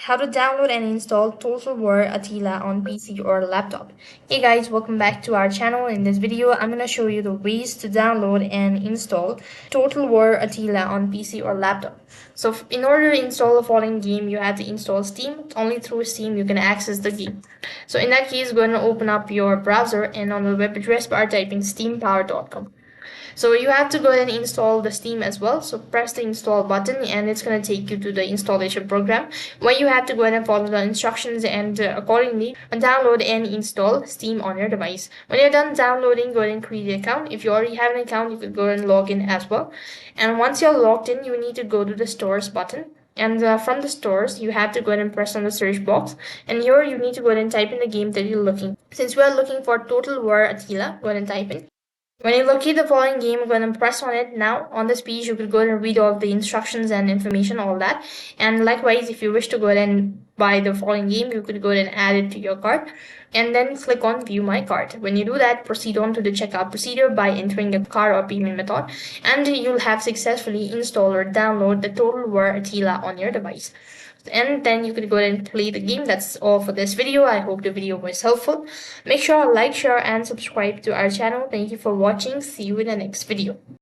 How to download and install Total War Attila on PC or laptop. Hey guys, welcome back to our channel. In this video, I'm gonna show you the ways to download and install Total War Attila on PC or laptop. So in order to install the following game, you have to install Steam. Only through Steam you can access the game. So in that case, go ahead and open up your browser and on the web address bar type in steampower.com. So you have to go ahead and install the Steam as well. So press the install button and it's going to take you to the installation program where you have to go ahead and follow the instructions and accordingly download and install Steam on your device. When you're done downloading, go ahead and create an account. If you already have an account, you could go ahead and log in as well. And once you're logged in, you need to go to the stores button. And from the stores, you have to go ahead and press on the search box. And here you need to go ahead and type in the game that you're looking. Since we are looking for Total War Attila, go ahead and type in. When you locate the following game, I'm going to press on it now. On this page, you could go ahead and read all the instructions and information, all that. And likewise, if you wish to go ahead and buy the following game, you could go ahead and add it to your cart. And then click on View My Cart. When you do that, proceed on to the checkout procedure by entering a card or payment method. And you'll have successfully installed or download the Total War Attila on your device. And then you could go ahead and play the game. That's all for this video. I hope the video was helpful. Make sure to like, share and subscribe to our channel. Thank you for watching. See you in the next video.